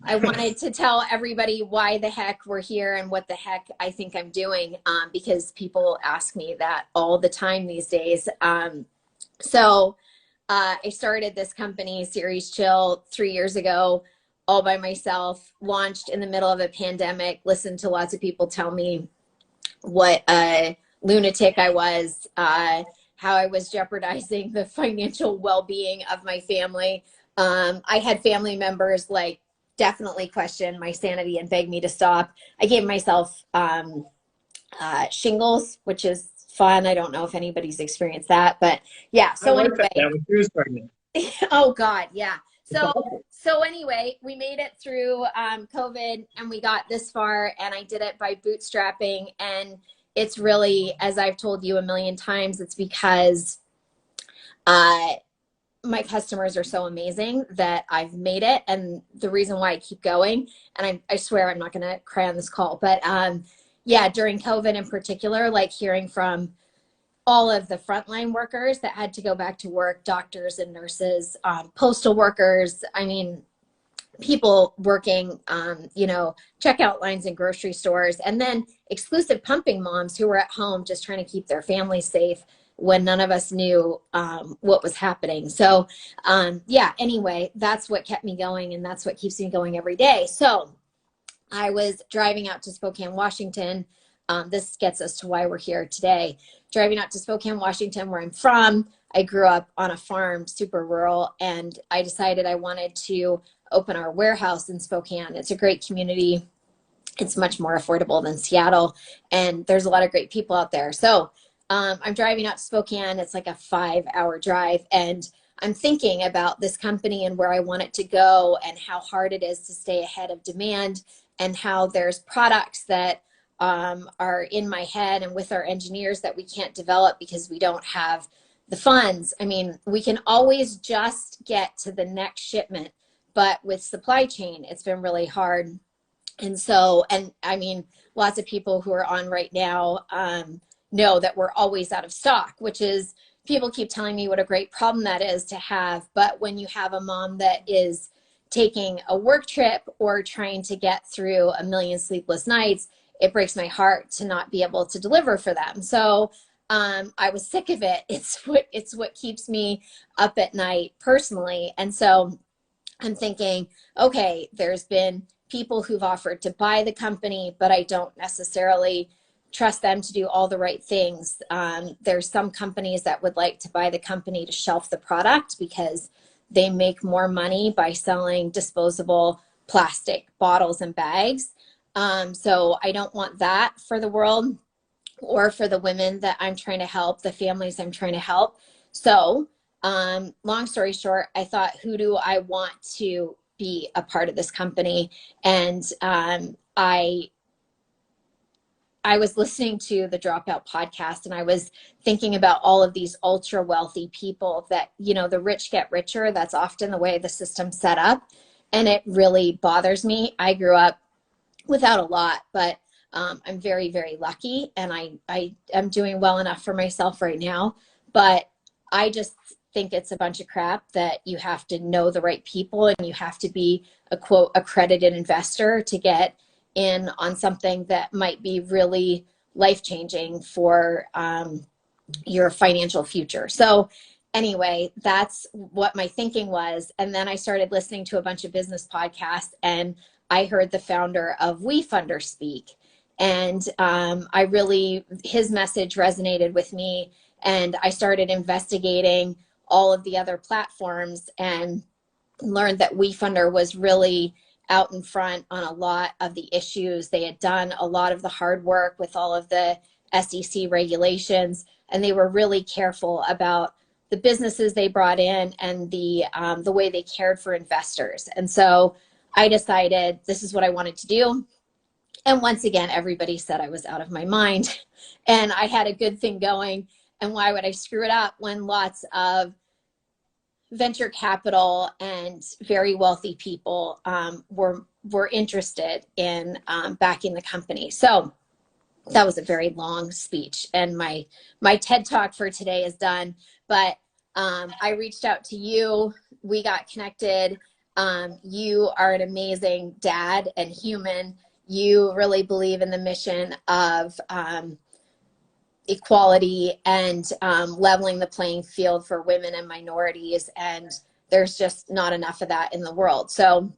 I wanted to tell everybody why the heck we're here and what the heck I think I'm doing, because people ask me that all the time these days. So I started this company, Ceres Chill, 3 years ago, all by myself, launched in the middle of a pandemic, listened to lots of people tell me what a lunatic I was, how I was jeopardizing the financial well-being of my family. I had family members like definitely question my sanity and beg me to stop. I gave myself shingles, which is fun. I don't know if anybody's experienced that, but yeah. So anyway, that when she was pregnant. Oh God, yeah. So anyway, we made it through COVID and we got this far, and I did it by bootstrapping. And it's really, as I've told you a million times, it's because my customers are so amazing that I've made it. And the reason why I keep going, and I swear I'm not going to cry on this call, but yeah, during COVID in particular, like hearing from all of the frontline workers that had to go back to work, doctors and nurses, postal workers, I mean, people working, you know, checkout lines in grocery stores, and then exclusive pumping moms who were at home just trying to keep their families safe when none of us knew what was happening. So yeah, anyway, that's what kept me going, and that's what keeps me going every day. So I was driving out to Spokane, Washington. This gets us to why we're here today. Driving out to Spokane, Washington, where I'm from. I grew up on a farm, super rural, and I decided I wanted to open our warehouse in Spokane. It's a great community. It's much more affordable than Seattle, and there's a lot of great people out there. So I'm driving out to Spokane. It's like a 5-hour drive, and I'm thinking about this company and where I want it to go and how hard it is to stay ahead of demand, and how there's products that are in my head and with our engineers that we can't develop because we don't have the funds. I mean, we can always just get to the next shipment, but with supply chain, it's been really hard. And so, and I mean, lots of people who are on right now know that we're always out of stock, which is, people keep telling me what a great problem that is to have. But when you have a mom that is taking a work trip or trying to get through a million sleepless nights, it breaks my heart to not be able to deliver for them. So I was sick of it. It's what keeps me up at night personally. And so I'm thinking, okay, there's been people who've offered to buy the company, but I don't necessarily trust them to do all the right things. There's some companies that would like to buy the company to shelf the product because they make more money by selling disposable plastic bottles and bags. So I don't want that for the world or for the women that I'm trying to help, the families I'm trying to help. So long story short, I thought, who do I want to be a part of this company? And I was listening to the Dropout podcast, and I was thinking about all of these ultra wealthy people that, you know, the rich get richer. That's often the way the system's set up. And it really bothers me. I grew up without a lot, but I'm very, very lucky, and I am doing well enough for myself right now. But I just think it's a bunch of crap that you have to know the right people, and you have to be a quote accredited investor to get in on something that might be really life-changing for your financial future. So anyway, that's what my thinking was. And then I started listening to a bunch of business podcasts, and I heard the founder of WeFunder speak. And his message resonated with me, and I started investigating all of the other platforms and learned that WeFunder was really out in front on a lot of the issues. They had done a lot of the hard work with all of the SEC regulations, and they were really careful about the businesses they brought in and the way they cared for investors. And so I decided this is what I wanted to do. And once again, everybody said I was out of my mind and I had a good thing going. And why would I screw it up when lots of venture capital and very wealthy people were interested in backing the company? So that was a very long speech, and my TED Talk for today is done. But I reached out to you. We got connected. You are an amazing dad and human. You really believe in the mission of equality and leveling the playing field for women and minorities. And there's just not enough of that in the world. So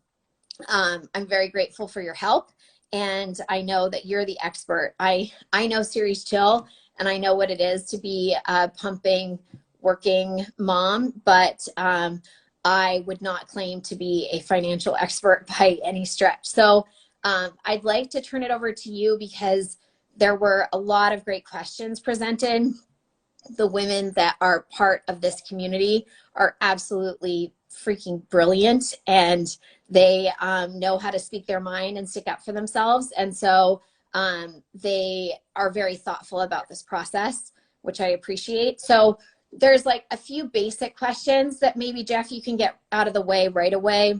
I'm very grateful for your help. And I know that you're the expert. I know Ceres Chill, and I know what it is to be a pumping, working mom, but I would not claim to be a financial expert by any stretch. So I'd like to turn it over to you because there were a lot of great questions presented. The women that are part of this community are absolutely freaking brilliant, and they know how to speak their mind and stick up for themselves. And so they are very thoughtful about this process, which I appreciate. So there's like a few basic questions that maybe, Jeff, you can get out of the way right away,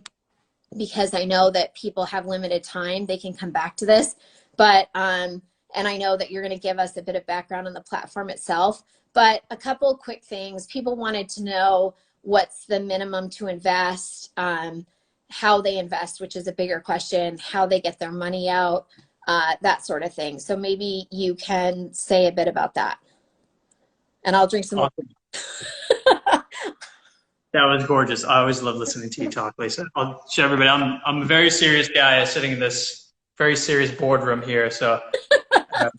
because I know that people have limited time. They can come back to this, but and I know that you're going to give us a bit of background on the platform itself, but a couple of quick things. People wanted to know what's the minimum to invest, how they invest, which is a bigger question, how they get their money out, that sort of thing. So maybe you can say a bit about that. And I'll drink some awesome. That was gorgeous. I always love listening to you talk, Lisa. I'll show everybody, I'm a very serious guy sitting in this very serious boardroom here. So I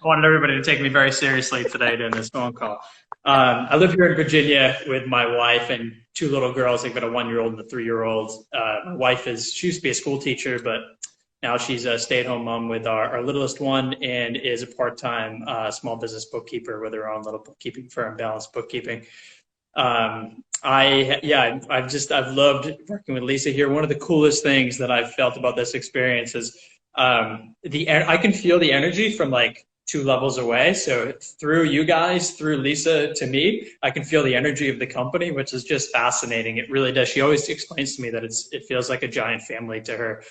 wanted everybody to take me very seriously today during this phone call. I live here in Virginia with my wife and two little girls. I've got a 1-year-old and a 3-year-old. My wife she used to be a school teacher, but now she's a stay-at-home mom with our littlest one, and is a part-time small business bookkeeper with her own little bookkeeping firm, Balanced Bookkeeping. I've loved working with Lisa here. One of the coolest things that I've felt about this experience is I can feel the energy from like 2 levels away. So through you guys, through Lisa to me, I can feel the energy of the company, which is just fascinating. It really does. She always explains to me that it feels like a giant family to her,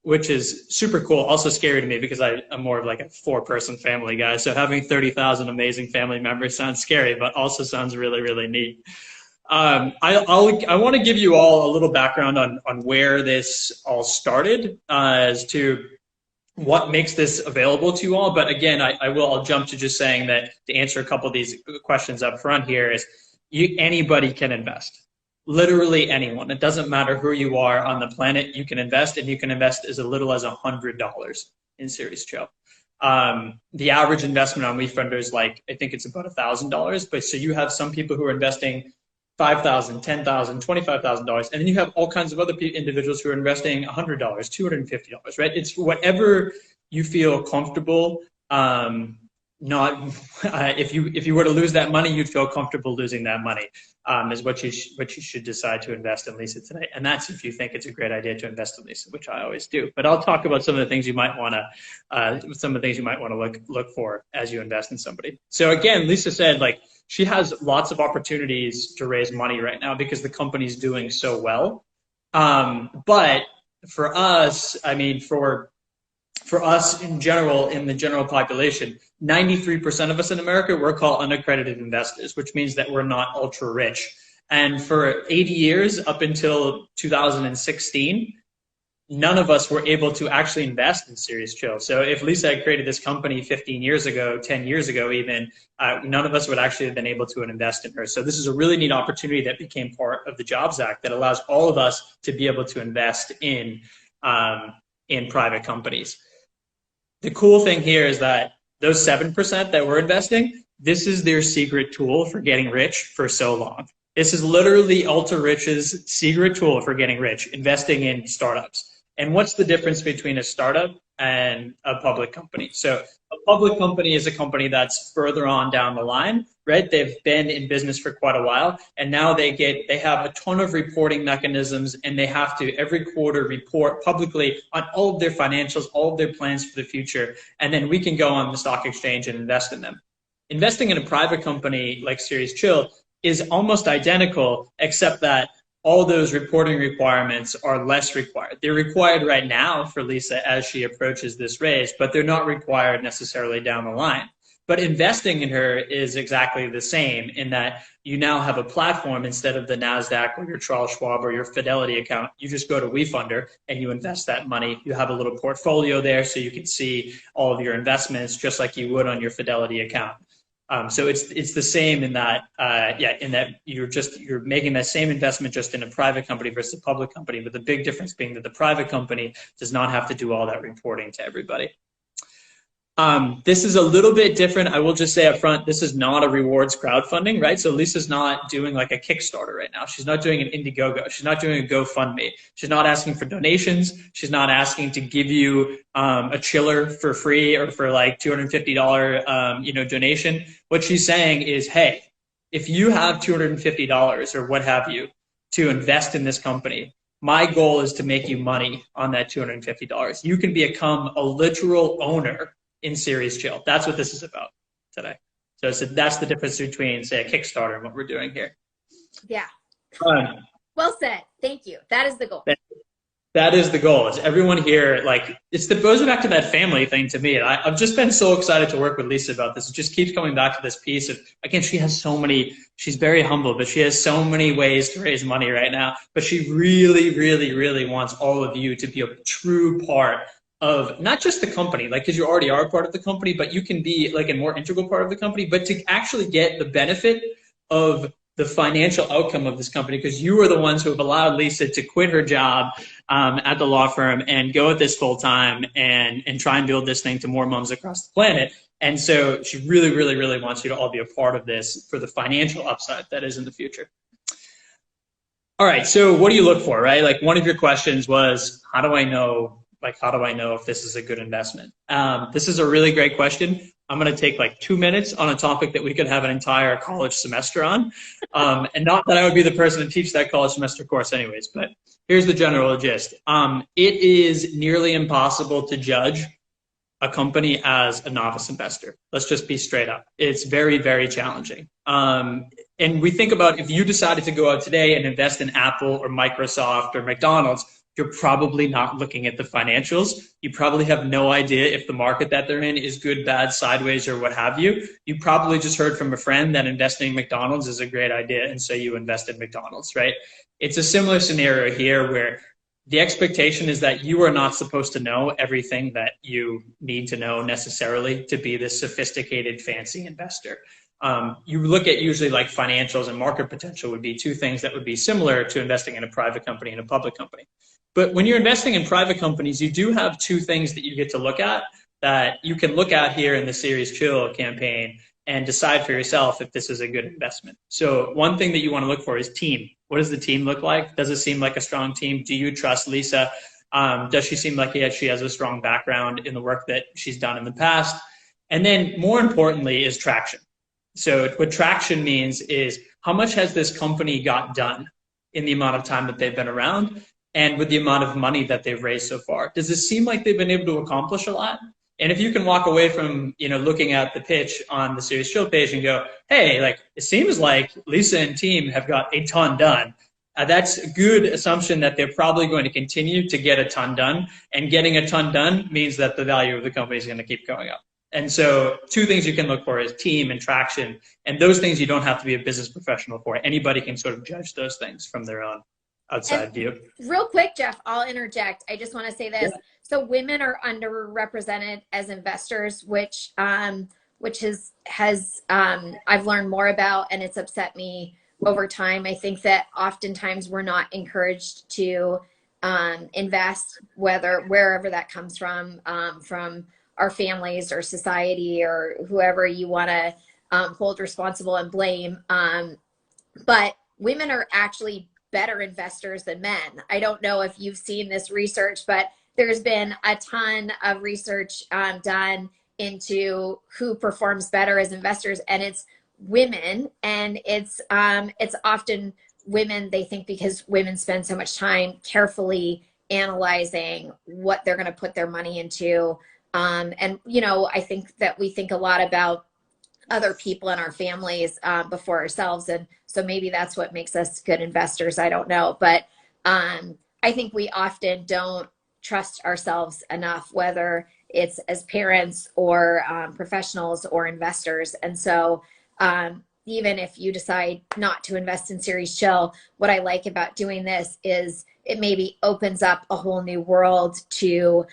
which is super cool. Also scary to me because I'm more of like a 4-person family guy. So having 30,000 amazing family members sounds scary, but also sounds really, really neat. I want to give you all a little background on where this all started, as to what makes this available to you all. But again, I'll jump to just saying that to answer a couple of these questions up front here is anybody can invest. Literally anyone. It doesn't matter who you are on the planet, you can invest, and you can invest as little as $100 in Ceres Chill. The average investment on WeFunder is like, I think it's about $1,000, but so you have some people who are investing $5,000, $10,000, $25,000, and then you have all kinds of other individuals who are investing $100, $250, right? It's whatever you feel comfortable. If you were to lose that money, you'd feel comfortable losing that money. Is what you should decide to invest in Lisa today, and that's if you think it's a great idea to invest in Lisa, which I always do. But I'll talk about some of the things you might want to look for as you invest in somebody. So again, Lisa said like she has lots of opportunities to raise money right now because the company's doing so well. But for us, I mean, for us in general, in the general population, 93% of us in America, we're called unaccredited investors, which means that we're not ultra rich. And for 80 years, up until 2016, none of us were able to actually invest in Ceres Chill. So if Lisa had created this company 15 years ago, 10 years ago even, none of us would actually have been able to invest in her. So this is a really neat opportunity that became part of the Jobs Act that allows all of us to be able to invest in private companies. The cool thing here is that those 7% that we're investing, this is their secret tool for getting rich for so long. This is literally ultra rich's secret tool for getting rich, investing in startups. And what's the difference between a startup and a public company? So a public company is a company that's further on down the line, right? They've been in business for quite a while, and now they have a ton of reporting mechanisms, and they have to every quarter report publicly on all of their financials, all of their plans for the future, and then we can go on the stock exchange and invest in them. Investing in a private company like Ceres Chill is almost identical, except that all those reporting requirements are less required. They're required right now for Lisa as she approaches this raise, but they're not required necessarily down the line. But investing in her is exactly the same in that you now have a platform instead of the NASDAQ or your Charles Schwab or your Fidelity account. You just go to WeFunder and you invest that money. You have a little portfolio there so you can see all of your investments just like you would on your Fidelity account. So it's the same in that in that you're making that same investment just in a private company versus a public company, but the big difference being that the private company does not have to do all that reporting to everybody. This is a little bit different. I will just say up front, this is not a rewards crowdfunding, right? So Lisa's not doing like a Kickstarter right now. She's not doing an Indiegogo. She's not doing a GoFundMe. She's not asking for donations. She's not asking to give you a chiller for free or for like $250 donation. What she's saying is, hey, if you have $250 or what have you to invest in this company, my goal is to make you money on that $250. You can become a literal owner in Ceres Chill. That's what this is about today. So that's the difference between, say, a Kickstarter and what we're doing here. Yeah. Well said. Thank you. That is the goal. That is the goal. Is everyone here, like, it goes back to that family thing to me. I've just been so excited to work with Lisa about this. It just keeps coming back to this piece of, again, she has so many, she's very humble, but she has so many ways to raise money right now. But she really, really, really wants all of you to be a true part of not just the company, like, because you already are a part of the company, but you can be like a more integral part of the company, but to actually get the benefit of the financial outcome of this company, because you are the ones who have allowed Lisa to quit her job at the law firm and go at this full time and try and build this thing to more moms across the planet. And so she really, really, really wants you to all be a part of this for the financial upside that is in the future. All right, so what do you look for, right? Like, one of your questions was, how do I know if this is a good investment? This is a really great question. I'm going to take like 2 minutes on a topic that we could have an entire college semester on. And not that I would be the person to teach that college semester course anyways, but here's the general gist. It is nearly impossible to judge a company as a novice investor. Let's just be straight up. It's very, very challenging. And we think about, if you decided to go out today and invest in Apple or Microsoft or McDonald's, you're probably not looking at the financials. You probably have no idea if the market that they're in is good, bad, sideways, or what have you. You probably just heard from a friend that investing in McDonald's is a great idea, and so you invest in McDonald's, right? It's a similar scenario here where the expectation is that you are not supposed to know everything that you need to know necessarily to be this sophisticated, fancy investor. You look at usually like financials and market potential would be two things that would be similar to investing in a private company and a public company. But when you're investing in private companies, you do have two things that you get to look at that you can look at here in the Ceres Chill campaign and decide for yourself if this is a good investment. So one thing that you want to look for is team. What does the team look like? Does it seem like a strong team? Do you trust Lisa? Does she seem like she has a strong background in the work that she's done in the past? And then more importantly is traction. So what traction means is, how much has this company got done in the amount of time that they've been around and with the amount of money that they've raised so far? Does it seem like they've been able to accomplish a lot? And if you can walk away from, looking at the pitch on the Ceres Chill page and go, hey, like, it seems like Lisa and team have got a ton done. That's a good assumption that they're probably going to continue to get a ton done. And getting a ton done means that the value of the company is going to keep going up. And so two things you can look for is team and traction. And those things you don't have to be a business professional for. Anybody can sort of judge those things from their own outside view. Real quick, Jeff, I'll interject. I just want to say this. Yeah. So women are underrepresented as investors, which I've learned more about, and it's upset me over time. I think that oftentimes we're not encouraged to invest, wherever that comes from our families or society or whoever you want to hold responsible and blame. But women are actually better investors than men. I don't know if you've seen this research, but there's been a ton of research done into who performs better as investors, and it's women. And it's often women, they think, because women spend so much time carefully analyzing what they're going to put their money into. And, I think that we think a lot about other people in our families before ourselves. And so maybe that's what makes us good investors. I don't know. But I think we often don't trust ourselves enough, whether it's as parents or professionals or investors. And so even if you decide not to invest in Ceres Chill, what I like about doing this is it maybe opens up a whole new world to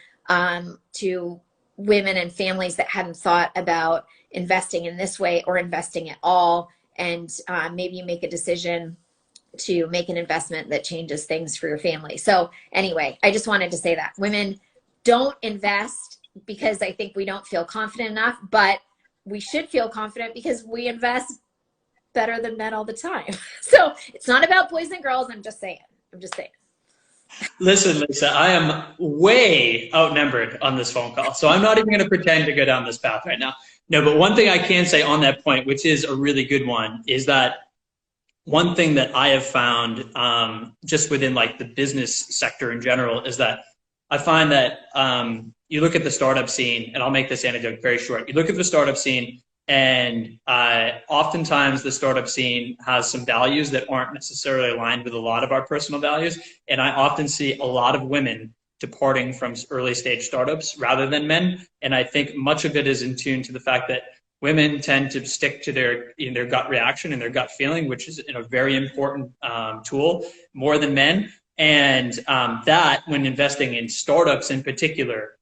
women and families that hadn't thought about investing in this way or investing at all. And maybe you make a decision to make an investment that changes things for your family. So anyway, I just wanted to say that women don't invest because I think we don't feel confident enough, but we should feel confident because we invest better than men all the time. So it's not about boys and girls. I'm just saying. Listen, Lisa, I am way outnumbered on this phone call, so I'm not even going to pretend to go down this path right now. No, but one thing I can say on that point, which is a really good one, is that one thing that I have found just within like the business sector in general is that I find that you look at the startup scene, and I'll make this anecdote very short. You look at the startup scene, and oftentimes the startup scene has some values that aren't necessarily aligned with a lot of our personal values. And I often see a lot of women departing from early stage startups rather than men. And I think much of it is in tune to the fact that women tend to stick to their gut reaction and their gut feeling, which is a very important tool, more than men. And that, when investing in startups in particular,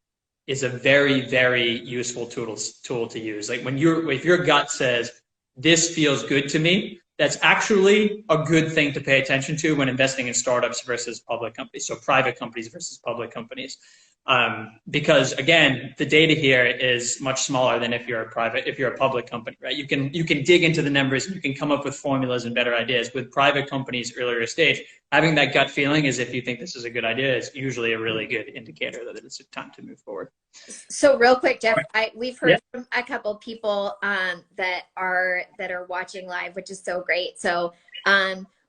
is a very, very useful tool to use. Like if your gut says, this feels good to me, that's actually a good thing to pay attention to when investing in startups versus public companies. So private companies versus public companies. Because again, the data here is much smaller than if you're a public company, right? You can dig into the numbers and you can come up with formulas and better ideas. With private companies earlier stage, having that gut feeling is if you think this is a good idea, is usually a really good indicator that it's time to move forward. So real quick, Jeff, we've heard from a couple of people that are watching live, which is so great. So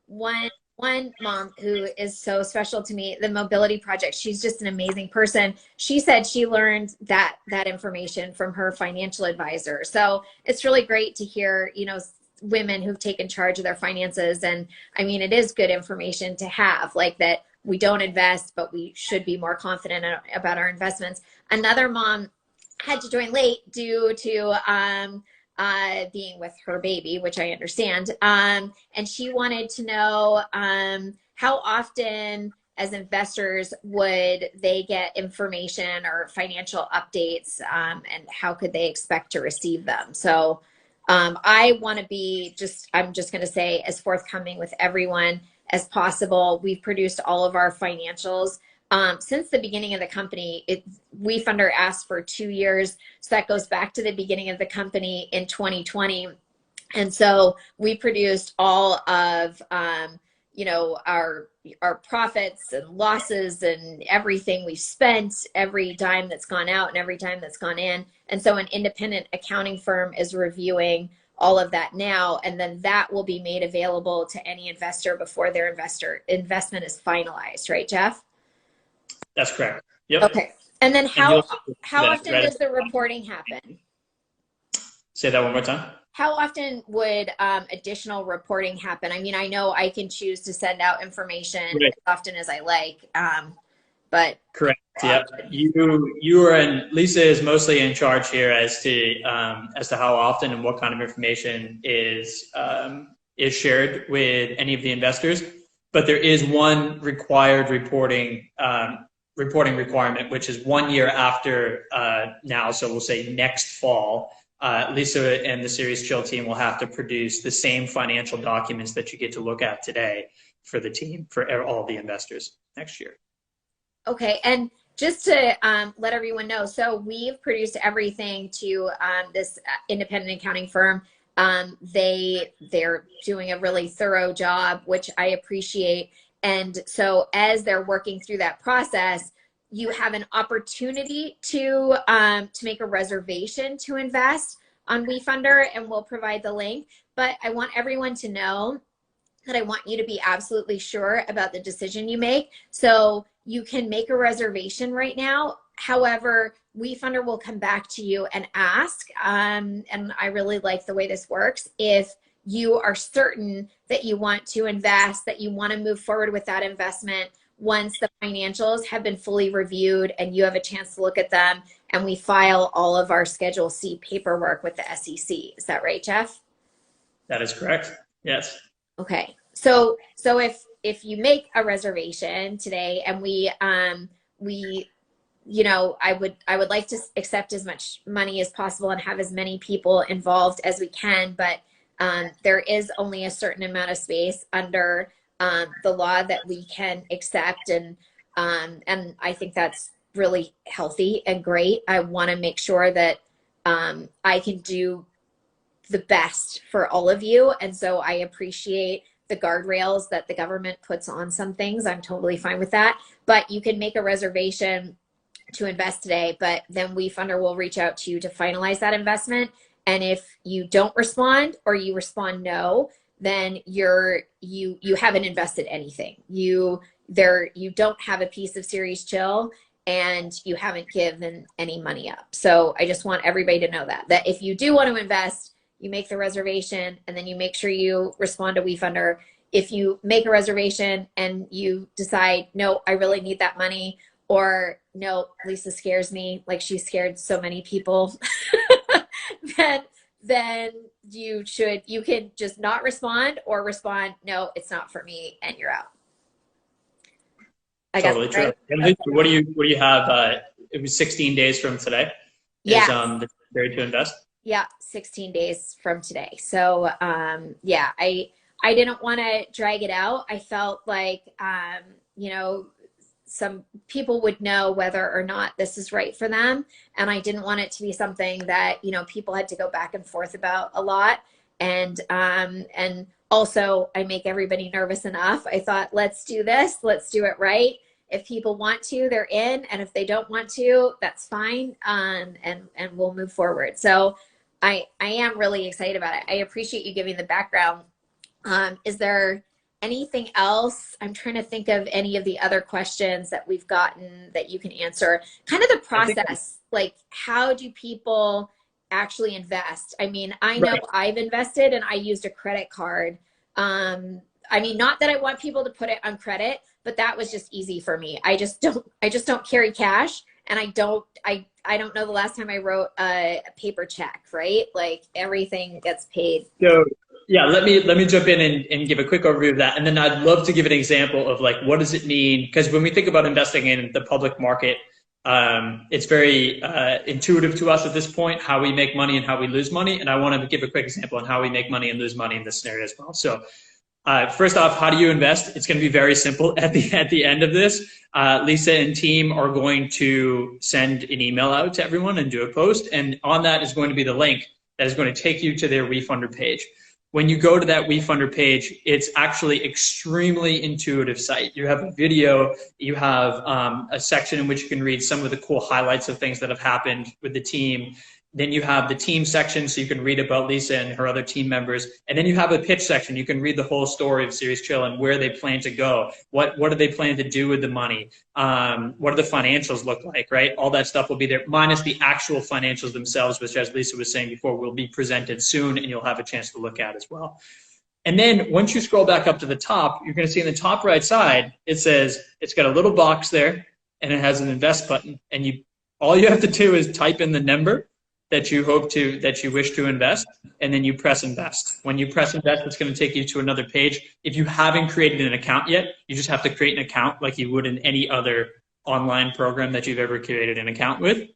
one mom who is so special to me, the Mobility Project, she's just an amazing person. She said she learned that information from her financial advisor. So it's really great to hear, women who've taken charge of their finances. And I mean, it is good information to have, like that we don't invest, but we should be more confident about our investments. Another mom had to join late due to being with her baby, which I understand. And she wanted to know how often as investors would they get information or financial updates, and how could they expect to receive them? So I want to be I'm just going to say as forthcoming with everyone as possible. We've produced all of our financials since the beginning of the company. WeFunder asked for 2 years. So that goes back to the beginning of the company in 2020. And so we produced all of, our profits and losses and everything we've spent, every dime that's gone out and every dime that's gone in. And so an independent accounting firm is reviewing all of that now, and then that will be made available to any investor before their investment is finalized, right, Jeff? That's correct. Yep. Okay. And then how often does the reporting happen? Say that one more time. How often would additional reporting happen? I mean, I know I can choose to send out information as often as I like, but correct. Yeah, you are, and Lisa is mostly in charge here as to how often and what kind of information is shared with any of the investors. But there is one required reporting requirement, which is 1 year after now. So we'll say next fall. Lisa and the Ceres Chill team will have to produce the same financial documents that you get to look at today for the team, for all the investors next year. Okay, and just to let everyone know, so we've produced everything to this independent accounting firm. They're doing a really thorough job, which I appreciate. And so as they're working through that process, you have an opportunity to make a reservation to invest on WeFunder, and we'll provide the link. But I want everyone to know that I want you to be absolutely sure about the decision you make. So you can make a reservation right now. However, WeFunder will come back to you and ask, and I really like the way this works, if you are certain that you want to invest, that you want to move forward with that investment, once the financials have been fully reviewed and you have a chance to look at them, and we file all of our Schedule C paperwork with the SEC. Is that right, Jeff? That is correct. Yes. Okay. So if you make a reservation today, and we you know, I would like to accept as much money as possible and have as many people involved as we can, but there is only a certain amount of space under the law that we can accept, and I think that's really healthy and great. I want to make sure that I can do the best for all of you, and so I appreciate the guardrails that the government puts on some things. I'm totally fine with that, but you can make a reservation to invest today, but then WeFunder will reach out to you to finalize that investment. And if you don't respond, or you respond no, then you haven't invested anything. You don't have a piece of Ceres Chill, and you haven't given any money up. So I just want everybody to know that if you do want to invest, you make the reservation, and then you make sure you respond to WeFunder. If you make a reservation and you decide, no, I really need that money, or no, Lisa scares me like she scared so many people, then you can just not respond, or respond, no, it's not for me, and you're out. I totally guess, true. right? And what do you have? It was 16 days from today. Yeah. Is the period to invest? Yeah, 16 days from today. So yeah, I didn't want to drag it out. I felt like you know, some people would know whether or not this is right for them, and I didn't want it to be something that, you know, people had to go back and forth about a lot. And also, I make everybody nervous enough. I thought, let's do this, let's do it right. If people want to, they're in, and if they don't want to, that's fine. And we'll move forward. So I am really excited about it. I appreciate you giving the background. Is there anything else? I'm trying to think of any of the other questions that we've gotten that you can answer. Kind of the process, like, how do people actually invest? I mean, I know I've invested, and I used a credit card. I mean, not that I want people to put it on credit, but that was just easy for me. I just don't carry cash, and I don't know the last time I wrote a paper check, right? Like, everything gets paid. So yeah, let me jump in and give a quick overview of that, and then I'd love to give an example of, like, what does it mean? Because when we think about investing in the public market, it's very intuitive to us at this point how we make money and how we lose money, and I want to give a quick example on how we make money and lose money in this scenario as well. So first off, how do you invest? It's going to be very simple. At the end of this, Lisa and team are going to send an email out to everyone and do a post, and on that is going to be the link that is going to take you to their WeFunder page. When you go to that WeFunder page, it's actually extremely intuitive site. You have a video, you have a section in which you can read some of the cool highlights of things that have happened with the team. Then you have the team section, so you can read about Lisa and her other team members. And then you have a pitch section. You can read the whole story of Ceres Chill and where they plan to go. What do they plan to do with the money? What do the financials look like, right? All that stuff will be there, minus the actual financials themselves, which, as Lisa was saying before, will be presented soon, and you'll have a chance to look at as well. And then once you scroll back up to the top, you're going to see in the top right side, it says, it's got a little box there, and it has an invest button. And all you have to do is type in the number that you wish to invest, and then you press invest. When you press invest, it's going to take you to another page. If you haven't created an account yet, you just have to create an account like you would in any other online program that you've ever created an account with.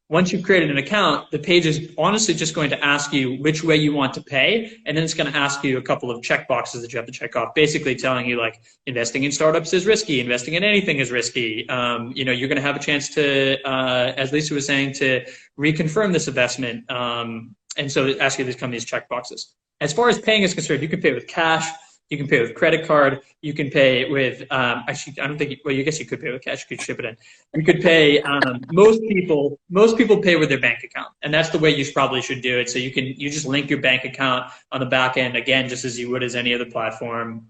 Once you've created an account, the page is honestly just going to ask you which way you want to pay, and then it's going to ask you a couple of check boxes that you have to check off, basically telling you, like, investing in startups is risky, investing in anything is risky. You know, you're going to have a chance to, as Lisa was saying, to reconfirm this investment, and so it asks you to come these check boxes. As far as paying is concerned, you can pay with cash. You can pay with credit card. You can pay with, actually, I don't think, well, I guess you could pay with cash. You could ship it in. You could pay, most people pay with their bank account. And that's the way you probably should do it. So you just link your bank account on the back end, again, just as you would as any other platform.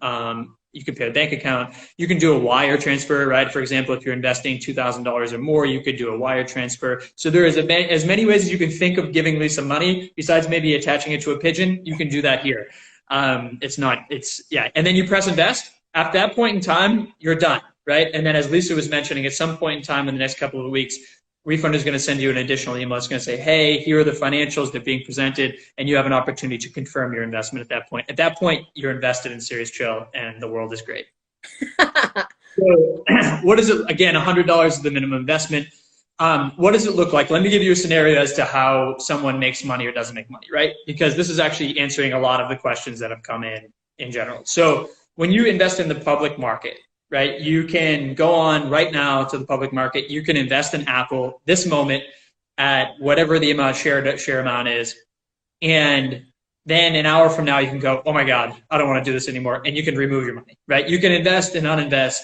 You can pay a bank account. You can do a wire transfer, right? For example, if you're investing $2,000 or more, you could do a wire transfer. So there is as many ways as you can think of giving Lisa money, besides maybe attaching it to a pigeon. You can do that here. And then you press invest. At that point in time, you're done. right? And then as Lisa was mentioning, at some point in time in the next couple of weeks, Refund is going to send you an additional email. It's going to say, hey, here are the financials that are being presented, and you have an opportunity to confirm your investment at that point. At that point, you're invested in Ceres Chill, and the world is great. So what is it? Again, $100 is the minimum investment. What does it look like? Let me give you a scenario as to how someone makes money or doesn't make money, right? Because this is actually answering a lot of the questions that have come in general. So when you invest in the public market, right, you can go on right now to the public market. You can invest in Apple this moment at whatever the amount share amount is. And then an hour from now, you can go, oh my God, I don't want to do this anymore. And you can remove your money, right? You can invest and uninvest.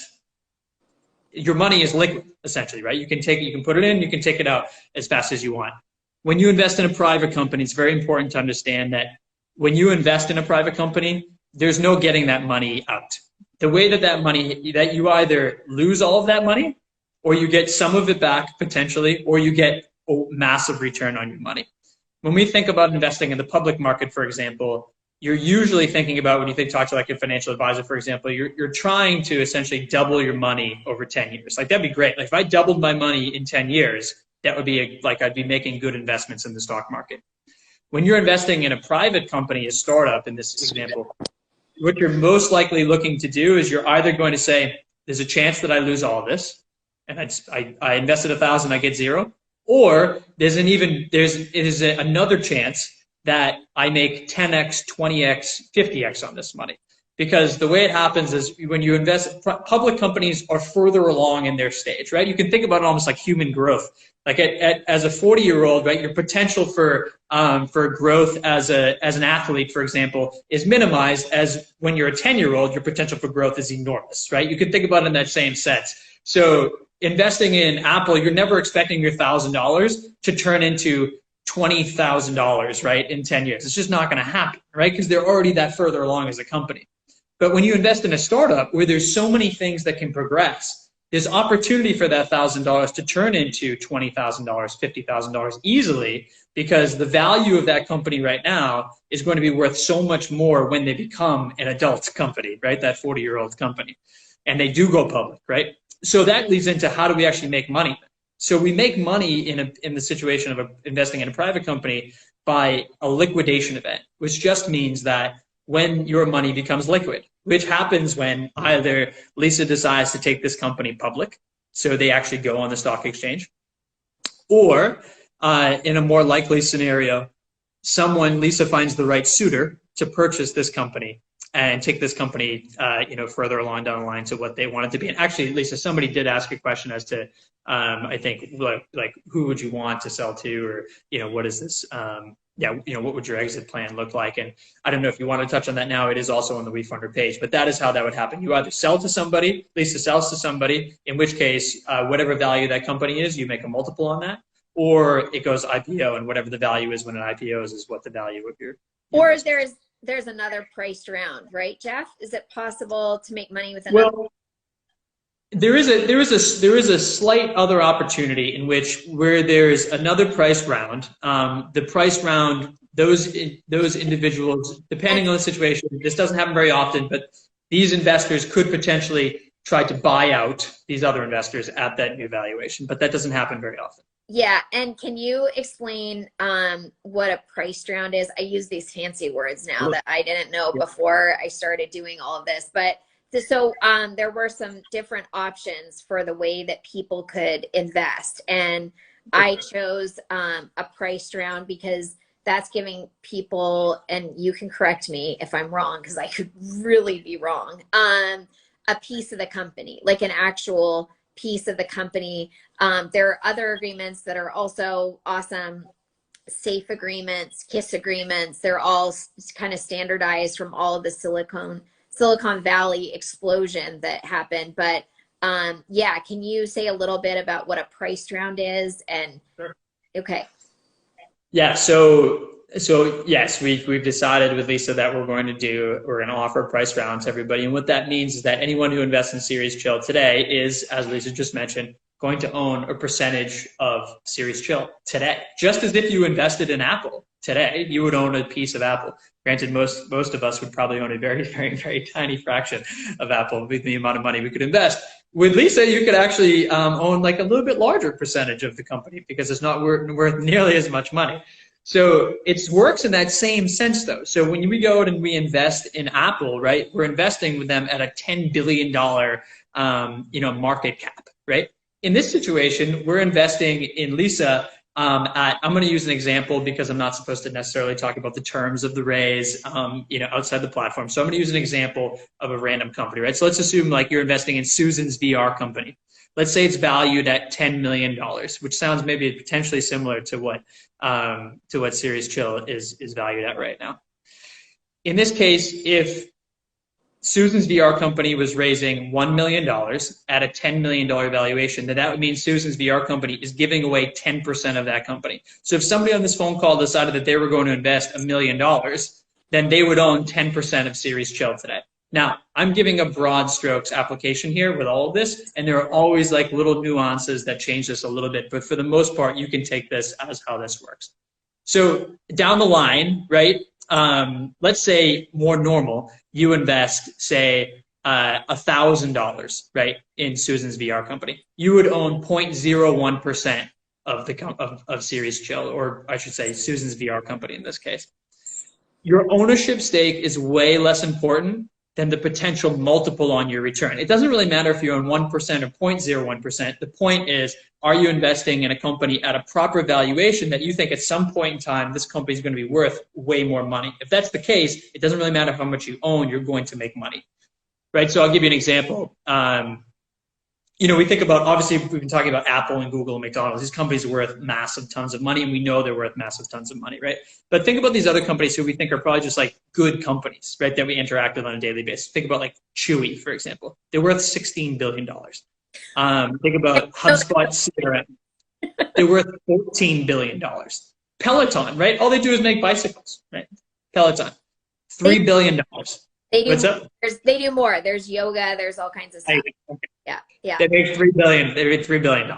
Your money is liquid, essentially, right? You can take it, you can put it in, you can take it out as fast as you want. When you invest in a private company, it's very important to understand that when you invest in a private company, there's no getting that money out. The way that money, that you either lose all of that money, or you get some of it back potentially, or you get a massive return on your money. When we think about investing in the public market, for example, you're usually thinking about, when you talk to like a financial advisor, for example, you're trying to essentially double your money over 10 years. Like, that'd be great. Like, if I doubled my money in 10 years, that would be like, I'd be making good investments in the stock market. When you're investing in a private company, a startup in this example, what you're most likely looking to do is you're either going to say, there's a chance that I lose all of this, and I invested 1,000, I get 0, or there's another chance that I make 10x, 20x, 50x on this money. Because the way it happens is when you invest, public companies are further along in their stage, right? You can think about it almost like human growth. Like as a 40-year-old, right, your potential for growth as an athlete, for example, is minimized. As when you're a 10-year-old, your potential for growth is enormous, right? You can think about it in that same sense. So investing in Apple, you're never expecting your $1,000 to turn into $20,000, right, in 10 years. It's just not going to happen, right? Because they're already that further along as a company. But when you invest in a startup where there's so many things that can progress, there's opportunity for that $1,000 to turn into $20,000, $50,000 easily, because the value of that company right now is going to be worth so much more when they become an adult company, right? That 40-year-old company. And they do go public, right? So that leads into, how do we actually make money? So we make money in the situation of investing in a private company by a liquidation event, which just means that when your money becomes liquid, which happens when either Lisa decides to take this company public, so they actually go on the stock exchange, or in a more likely scenario, Lisa finds the right suitor to purchase this company and take this company, further along down the line to what they want it to be. And actually, Lisa, somebody did ask a question as to, I think, like who would you want to sell to, or what is this? What would your exit plan look like? And I don't know if you want to touch on that now. It is also on the WeFunder page, but that is how that would happen. You either sell to somebody, Lisa sells to somebody, in which case, whatever value that company is, you make a multiple on that, or it goes IPO, and whatever the value is when an IPO is what the value of your or there's another priced round, right, Jeff? Is it possible to make money with another? Well, there is a slight other opportunity where there's another price round. The price round, those individuals, depending on the situation, this doesn't happen very often, but these investors could potentially try to buy out these other investors at that new valuation, but that doesn't happen very often. Yeah, and can you explain what a priced round is? I use these fancy words now that I didn't know before I started doing all of this, but so there were some different options for the way that people could invest, and I chose a priced round because that's giving people, and you can correct me if I'm wrong because I could really be wrong, a piece of the company, like an actual piece of the company. There are other agreements that are also awesome, safe agreements, KISS agreements. They're all kind of standardized from all of the Silicon Valley explosion that happened. But yeah, can you say a little bit about what a priced round is? And Sure. Okay. Yeah, so yes, we've decided with Lisa that we're going to offer price rounds to everybody. And what that means is that anyone who invests in Ceres Chill today is, as Lisa just mentioned, going to own a percentage of Ceres Chill today. Just as if you invested in Apple today, you would own a piece of Apple. Granted, most of us would probably own a very, very, very tiny fraction of Apple with the amount of money we could invest. With Lisa, you could actually own like a little bit larger percentage of the company because it's not worth nearly as much money. So it works in that same sense, though. So when we go out and we invest in Apple, right, we're investing with them at a $10 billion, market cap, right? In this situation, we're investing in Lisa I'm going to use an example because I'm not supposed to necessarily talk about the terms of the raise, outside the platform. So I'm going to use an example of a random company, right? So let's assume like you're investing in Susan's VR company. Let's say it's valued at $10 million, which sounds maybe potentially similar to what Ceres Chill is valued at right now. In this case, if Susan's VR company was raising $1 million at a $10 million valuation, then that would mean Susan's VR company is giving away 10% of that company. So if somebody on this phone call decided that they were going to invest $1 million, then they would own 10% of Ceres Chill today. Now, I'm giving a broad strokes application here with all of this, and there are always like little nuances that change this a little bit, but for the most part, you can take this as how this works. So down the line, right, let's say more normal, you invest, say, $1,000, right, in Susan's VR company. You would own 0.01% of Ceres Chill, or I should say Susan's VR company in this case. Your ownership stake is way less important than the potential multiple on your return. It doesn't really matter if you own 1% or 0.01%. The point is, are you investing in a company at a proper valuation that you think at some point in time this company is going to be worth way more money? If that's the case, it doesn't really matter how much you own, you're going to make money, right? So I'll give you an example. We think about, obviously, we've been talking about Apple and Google and McDonald's. These companies are worth massive tons of money, and we know they're worth massive tons of money, right? But think about these other companies who we think are probably just like good companies, right, that we interact with on a daily basis. Think about like Chewy, for example. They're worth $16 billion. Think about HubSpot CRM. They're worth $14 billion. Peloton, right? All they do is make bicycles, right? Peloton, $3 billion. They do. What's up? They do more. There's yoga. There's all kinds of stuff. Okay. Yeah. They made $3 billion. They made $3 billion.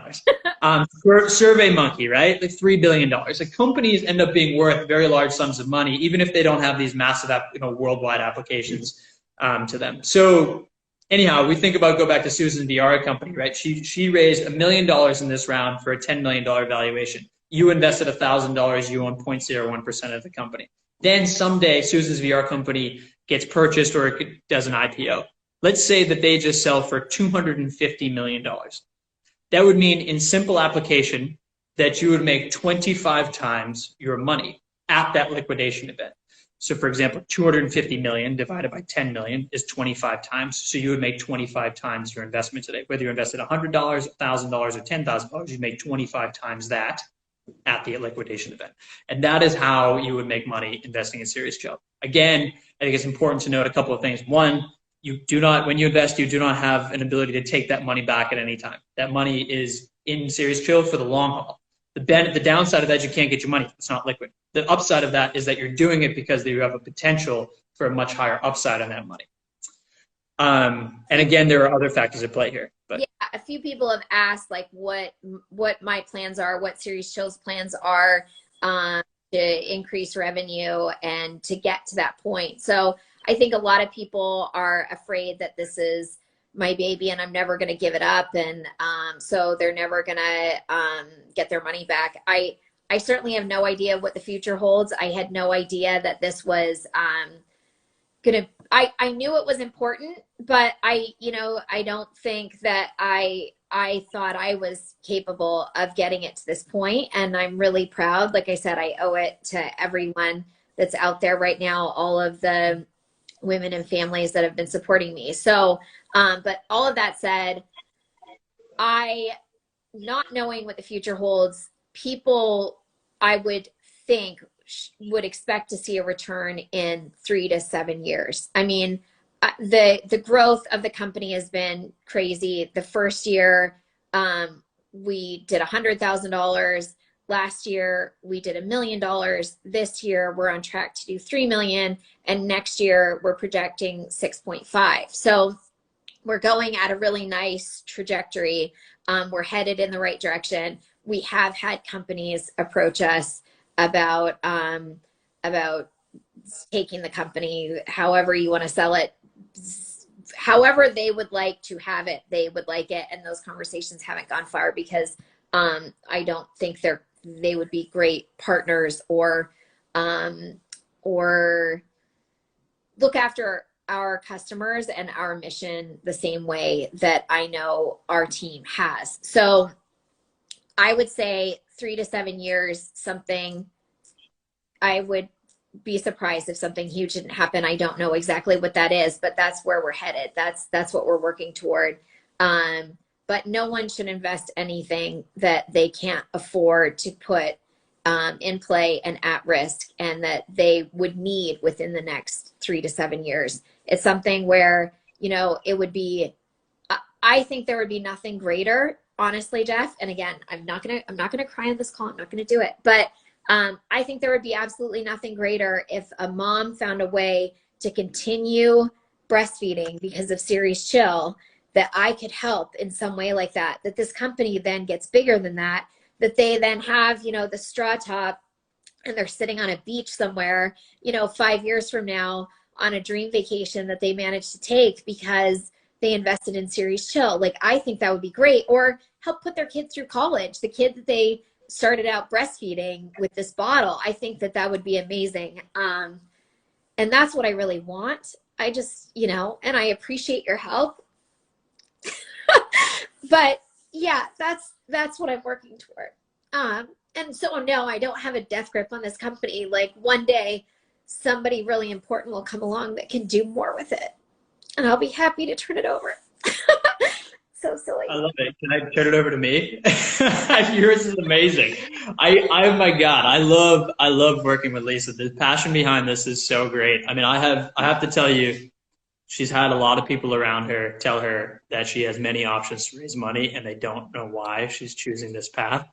SurveyMonkey, right? Like $3 billion. Like companies end up being worth very large sums of money, even if they don't have these massive, worldwide applications to them. So anyhow, we think about, go back to Susan VR company, right? She raised $1 million in this round for a $10 million valuation. You invested $1,000. You own 0.01% of the company. Then someday Susan's VR company gets purchased or it does an IPO. Let's say that they just sell for $250 million. That would mean, in simple application, that you would make 25 times your money at that liquidation event. So for example, 250 million divided by 10 million is 25 times. So you would make 25 times your investment today. Whether you invested $100, $1,000, or $10,000, you'd make 25 times that at the liquidation event. And that is how you would make money investing in Ceres Chill. Again, I think it's important to note a couple of things. One, when you invest, you do not have an ability to take that money back at any time. That money is in Ceres Chill for the long haul. The downside of that is you can't get your money if it's not liquid. The upside of that is that you're doing it because you have a potential for a much higher upside on that money. And again, there are other factors at play here. But yeah, a few people have asked like what my plans are, what Ceres Chill's plans are to increase revenue and to get to that point. So I think a lot of people are afraid that this is my baby and I'm never going to give it up, and so they're never going to get their money back. I certainly have no idea what the future holds. I had no idea that this was gonna. I knew it was important, but I don't think that I thought I was capable of getting it to this point, and I'm really proud. Like I said, I owe it to everyone that's out there right now, all of the women and families that have been supporting me. So, but all of that said, not knowing what the future holds, people I would think would expect to see a return in 3 to 7 years. I mean, the growth of the company has been crazy. The first year, we did $100,000. Last year, we did $1 million. This year, we're on track to do $3 million. And next year, we're projecting 6.5. So we're going at a really nice trajectory. We're headed in the right direction. We have had companies approach us about taking the company, however you want to sell it, however they would like to have it, they would like it. And those conversations haven't gone far because I don't think they would be great partners or look after our customers and our mission the same way that I know our team has. So I would say 3 to 7 years, something. I would be surprised if something huge didn't happen. I don't know exactly what that is, but that's where we're headed. That's what we're working toward. But no one should invest anything that they can't afford to put in play and at risk, and that they would need within the next 3 to 7 years. It's something where, you know, it would be, I think there would be nothing greater, honestly, Jeff. And again, I'm not gonna cry on this call. I'm not gonna do it. But I think there would be absolutely nothing greater if a mom found a way to continue breastfeeding because of Ceres Chill, that I could help in some way like that, that this company then gets bigger than that, that they then have, you know, the straw top and they're sitting on a beach somewhere, you know, 5 years from now on a dream vacation that they managed to take because they invested in Ceres Chill. Like, I think that would be great. Or help put their kids through college, the kid that they started out breastfeeding with this bottle. I think that would be amazing. And that's what I really want. I just, you know, and I appreciate your help. But yeah, that's what I'm working toward. And so no, I don't have a death grip on this company. Like, one day somebody really important will come along that can do more with it, and I'll be happy to turn it over. So silly. I love it. Can I turn it over to me? Yours is amazing. Oh my God, I love working with Lisa. The passion behind this is so great. I mean, I have to tell you, she's had a lot of people around her tell her that she has many options to raise money and they don't know why she's choosing this path.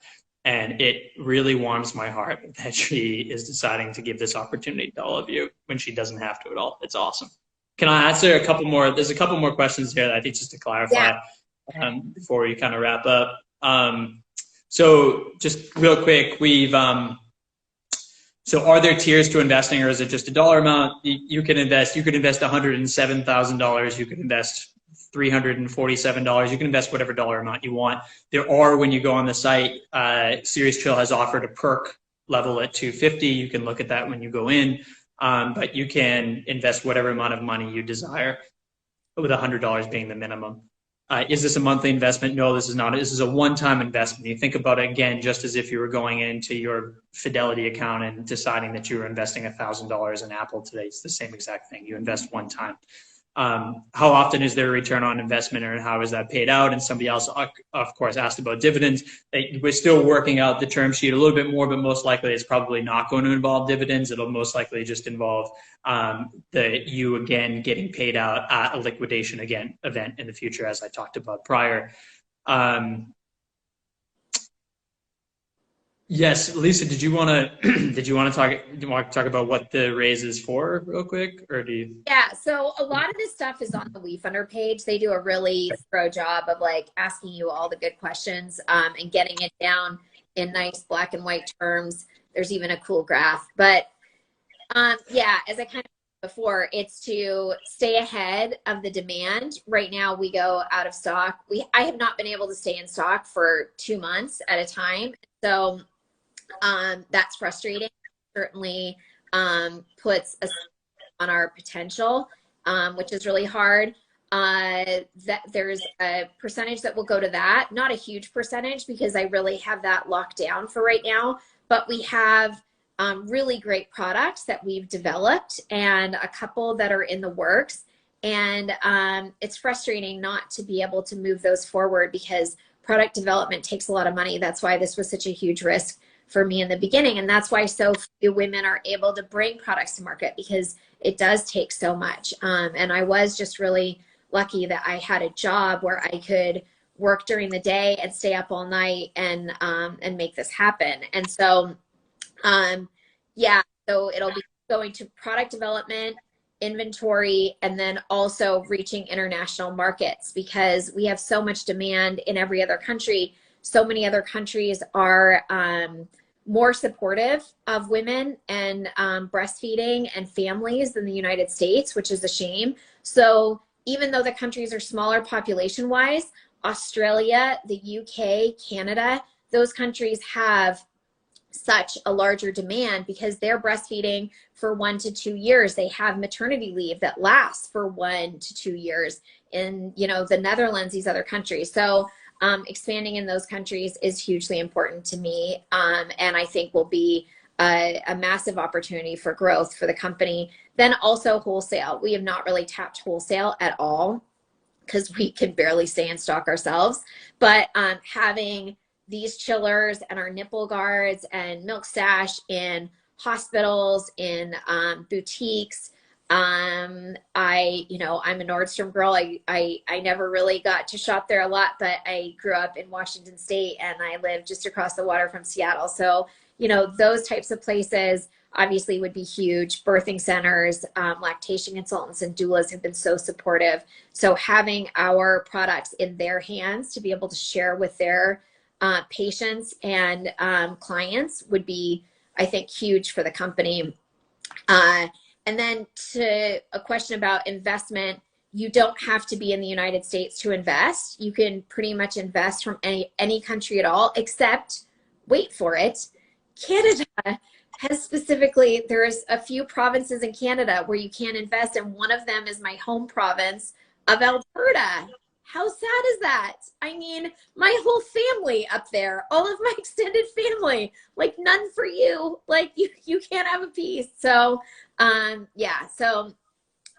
And it really warms my heart that she is deciding to give this opportunity to all of you when she doesn't have to at all. It's awesome. Can I answer a couple more? There's a couple more questions here that I think, just to clarify, before we kind of wrap up. So just real quick, so are there tiers to investing, or is it just a dollar amount? You can invest $107,000. You can invest $347. You can invest whatever dollar amount you want. There are, when you go on the site, Ceres Chill has offered a perk level at $250. You can look at that when you go in, but you can invest whatever amount of money you desire, with $100 being the minimum. Is this a monthly investment? No, this is not. This is a one-time investment. You think about it, again, just as if you were going into your Fidelity account and deciding that you were investing $1,000 in Apple today. It's the same exact thing. You invest one time. How often is there a return on investment, or how is that paid out? And somebody else, of course, asked about dividends. We're still working out the term sheet a little bit more, but most likely it's probably not going to involve dividends. It'll most likely just involve you again getting paid out at a liquidation event in the future, as I talked about prior. Yes, Lisa, did you want to talk about what the raise is for real quick, or do you? Yeah, so a lot of this stuff is on the WeFunder page. They do a really thorough job of like asking you all the good questions and getting it down in nice black and white terms. There's even a cool graph. But yeah, as I kind of said before, it's to stay ahead of the demand. Right now we go out of stock. I have not been able to stay in stock for 2 months at a time. So that's frustrating. Certainly puts a on our potential, which is really hard. That there's a percentage that will go to that, not a huge percentage because I really have that locked down for right now, but we have really great products that we've developed and a couple that are in the works. And it's frustrating not to be able to move those forward because product development takes a lot of money. That's why this was such a huge risk for me in the beginning. And that's why so few women are able to bring products to market, because it does take so much. And I was just really lucky that I had a job where I could work during the day and stay up all night and make this happen. And so, yeah, so it'll be going to product development, inventory, and then also reaching international markets, because we have so much demand in every other country. So many other countries are more supportive of women and breastfeeding and families than the United States, which is a shame. So even though the countries are smaller population wise, Australia, the UK, Canada, those countries have such a larger demand because they're breastfeeding for 1 to 2 years. They have maternity leave that lasts for 1 to 2 years in, you know, the Netherlands, these other countries. So expanding in those countries is hugely important to me, and I think will be a massive opportunity for growth for the company. Then also wholesale. We have not really tapped wholesale at all because we can barely stay in stock ourselves. But having these chillers and our nipple guards and Milk Stash in hospitals, in boutiques. I'm a Nordstrom girl. I never really got to shop there a lot, but I grew up in Washington State and I live just across the water from Seattle. So, you know, those types of places obviously would be huge. Birthing centers, lactation consultants and doulas have been so supportive. So having our products in their hands to be able to share with their patients and clients would be, I think, huge for the company. And then to a question about investment, you don't have to be in the United States to invest. You can pretty much invest from any country at all, except, wait for it, Canada has specifically, there's a few provinces in Canada where you can't invest, and one of them is my home province of Alberta. How sad is that? I mean, my whole family up there, all of my extended family, like none for you. Like you can't have a piece. So yeah, so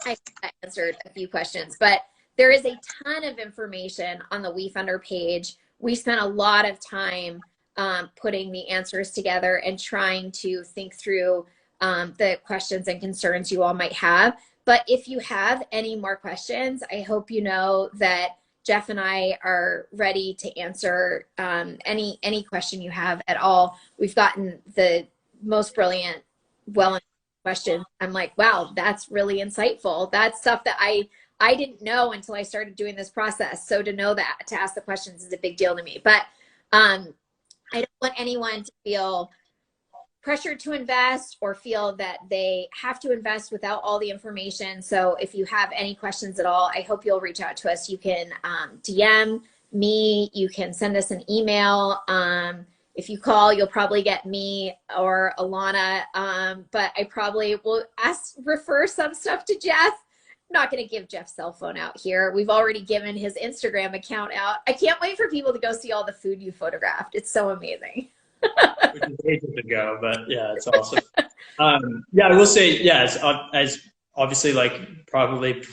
I answered a few questions, but there is a ton of information on the WeFunder page. We spent a lot of time putting the answers together and trying to think through the questions and concerns you all might have. But if you have any more questions, I hope you know that Jeff and I are ready to answer any question you have at all. We've gotten the most brilliant, questions. I'm like, wow, that's really insightful. That's stuff that I didn't know until I started doing this process. So to know that, to ask the questions is a big deal to me. But I don't want anyone to feel pressured to invest or feel that they have to invest without all the information. So if you have any questions at all, I hope you'll reach out to us. You can DM me, you can send us an email. If you call, you'll probably get me or Alana, but I probably will refer some stuff to Jeff. I'm not going to give Jeff's cell phone out here. We've already given his Instagram account out. I can't wait for people to go see all the food you photographed. It's so amazing. Which is ages ago, but yeah, it's awesome. Yeah, I will say, yes, as obviously, like, probably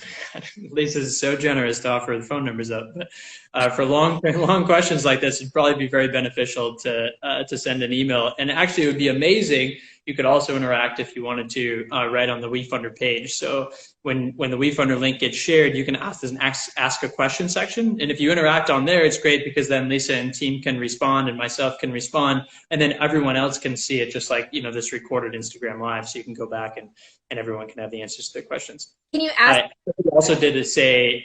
Lisa's so generous to offer the phone numbers up, but for long questions like this, it'd probably be very beneficial to send an email. And actually, it would be amazing. You could also interact if you wanted to right on the WeFunder page. So when the WeFunder link gets shared, you can ask an ask a question section. And if you interact on there, it's great because then Lisa and team can respond and myself can respond. And then everyone else can see it, just like, you know, this recorded Instagram Live. So you can go back and everyone can have the answers to their questions. Can you ask? I also did say,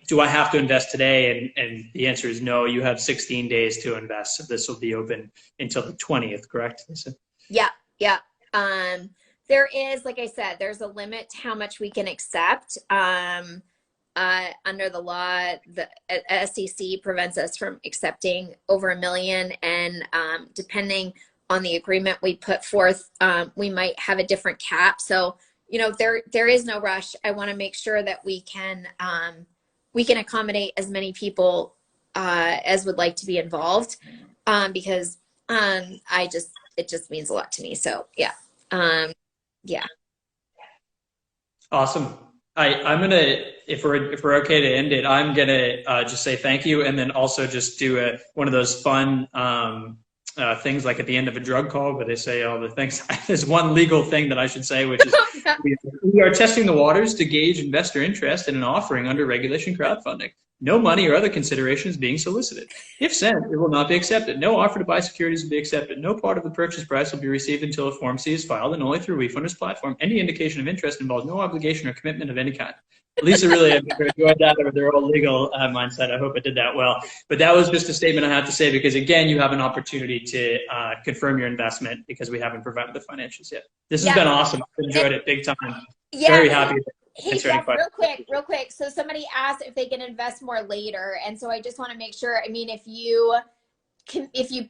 do I have to invest today? And the answer is no. You have 16 days to invest. So this will be open until the 20th, correct, Lisa? Yeah, yeah. There is, like I said, there's a limit to how much we can accept. Under the law, the SEC prevents us from accepting over $1 million, and depending on the agreement we put forth, we might have a different cap. So, you know, there is no rush. I want to make sure that we can accommodate as many people as would like to be involved, because it just means a lot to me. So yeah. Yeah. Awesome. I'm gonna, if we're okay to end it, I'm gonna just say thank you, and then also just do one of those fun things like at the end of a drug call where they say all the things. There's one legal thing that I should say, which is we are testing the waters to gauge investor interest in an offering under regulation crowdfunding. No money or other consideration is being solicited. If sent, it will not be accepted. No offer to buy securities will be accepted. No part of the purchase price will be received until a Form C is filed, and only through WeFunder's platform. Any indication of interest involves no obligation or commitment of any kind. Lisa really enjoyed that. Their whole legal mindset. I hope I did that well. But that was just a statement I had to say because, again, you have an opportunity to confirm your investment because we haven't provided the financials yet. This has been awesome. I've enjoyed it big time. Yeah. Very happy. Hey answer any Jeff, questions. real quick. So somebody asked if they can invest more later, and so I just want to make sure. I mean, if you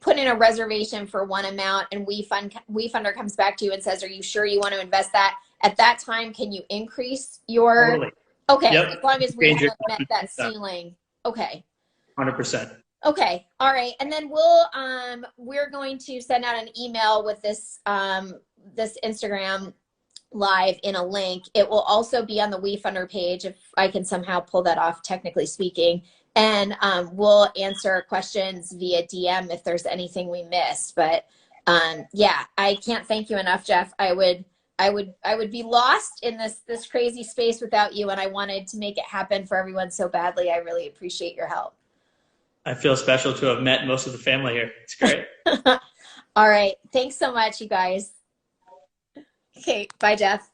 put in a reservation for one amount and WeFunder comes back to you and says, "Are you sure you want to invest that?" At that time, can you increase your? Totally. Okay, Yep. as long as we Change your haven't met that ceiling. Okay. 100%. Okay. All right. And then we're going to send out an email with this this Instagram live in a link. It will also be on the WeFunder page if I can somehow pull that off, technically speaking. And we'll answer questions via DM if there's anything we missed. But yeah, I can't thank you enough, Jeff. I would be lost in this crazy space without you, and I wanted to make it happen for everyone so badly. I really appreciate your help. I feel special to have met most of the family here. It's great. All right. Thanks so much, you guys. Okay. Bye, Jeff.